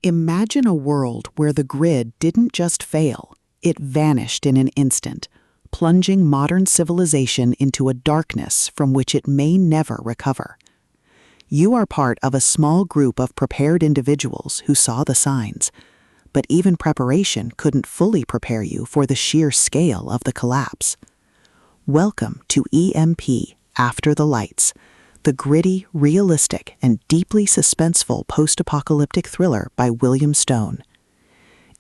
Imagine a world where the grid didn't just fail, it vanished in an instant, plunging modern civilization into a darkness from which it may never recover. You are part of a small group of prepared individuals who saw the signs, but even preparation couldn't fully prepare you for the sheer scale of the collapse. Welcome to EMP After the Lights, the gritty, realistic, and deeply suspenseful post-apocalyptic thriller by William Stone.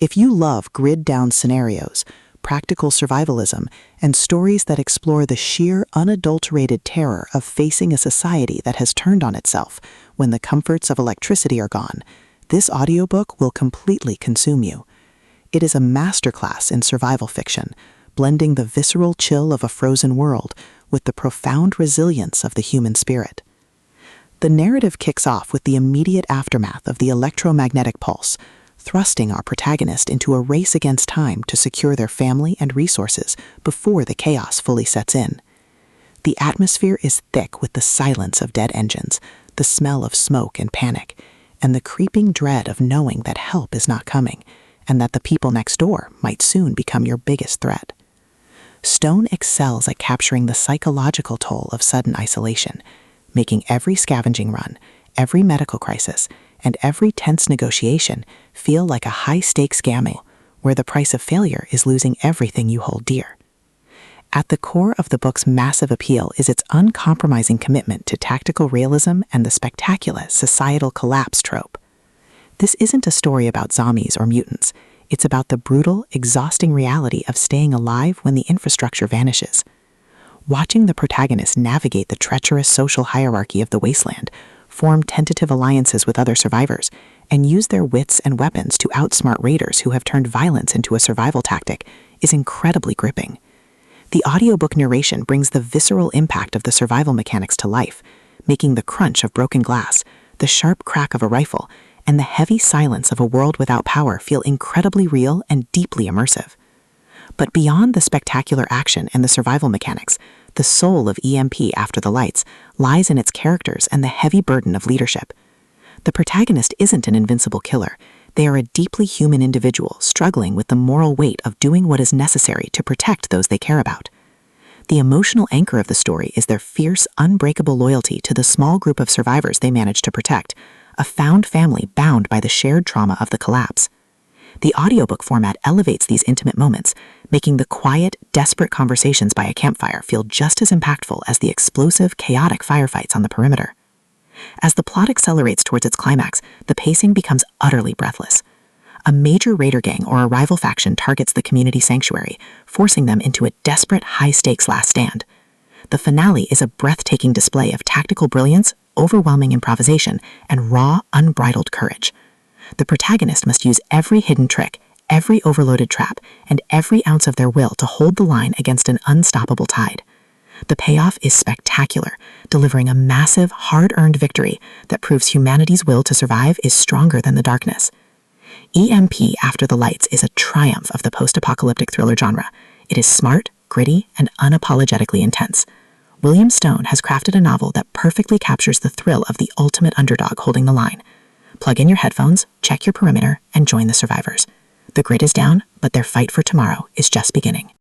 If you love grid-down scenarios, practical survivalism, and stories that explore the sheer, unadulterated terror of facing a society that has turned on itself when the comforts of electricity are gone, this audiobook will completely consume you. It is a masterclass in survival fiction, blending the visceral chill of a frozen world with the profound resilience of the human spirit. The narrative kicks off with the immediate aftermath of the electromagnetic pulse, thrusting our protagonist into a race against time to secure their family and resources before the chaos fully sets in. The atmosphere is thick with the silence of dead engines, the smell of smoke and panic, and the creeping dread of knowing that help is not coming, and that the people next door might soon become your biggest threat. Stone excels at capturing the psychological toll of sudden isolation, making every scavenging run, every medical crisis, and every tense negotiation feel like a high-stakes gamble where the price of failure is losing everything you hold dear. At the core of the book's massive appeal is its uncompromising commitment to tactical realism and the spectacular societal collapse trope. This isn't a story about zombies or mutants. It's about the brutal, exhausting reality of staying alive when the infrastructure vanishes. Watching the protagonist navigate the treacherous social hierarchy of the wasteland, form tentative alliances with other survivors, and use their wits and weapons to outsmart raiders who have turned violence into a survival tactic is incredibly gripping. The audiobook narration brings the visceral impact of the survival mechanics to life, making the crunch of broken glass, the sharp crack of a rifle, and the heavy silence of a world without power feel incredibly real and deeply immersive. But beyond the spectacular action and the survival mechanics, the soul of EMP After the Lights lies in its characters and the heavy burden of leadership. The protagonist isn't an invincible killer. They are a deeply human individual struggling with the moral weight of doing what is necessary to protect those they care about. The emotional anchor of the story is their fierce, unbreakable loyalty to the small group of survivors they manage to protect, a found family bound by the shared trauma of the collapse. The audiobook format elevates these intimate moments, making the quiet, desperate conversations by a campfire feel just as impactful as the explosive, chaotic firefights on the perimeter. As the plot accelerates towards its climax, the pacing becomes utterly breathless. A major raider gang or a rival faction targets the community sanctuary, forcing them into a desperate, high-stakes last stand. The finale is a breathtaking display of tactical brilliance, overwhelming improvisation, and raw, unbridled courage. The protagonist must use every hidden trick, every overloaded trap, and every ounce of their will to hold the line against an unstoppable tide. The payoff is spectacular, delivering a massive, hard-earned victory that proves humanity's will to survive is stronger than the darkness. EMP After the Lights is a triumph of the post-apocalyptic thriller genre. It is smart, gritty, and unapologetically intense. William Stone has crafted a novel that perfectly captures the thrill of the ultimate underdog holding the line. Plug in your headphones, check your perimeter, and join the survivors. The grid is down, but their fight for tomorrow is just beginning.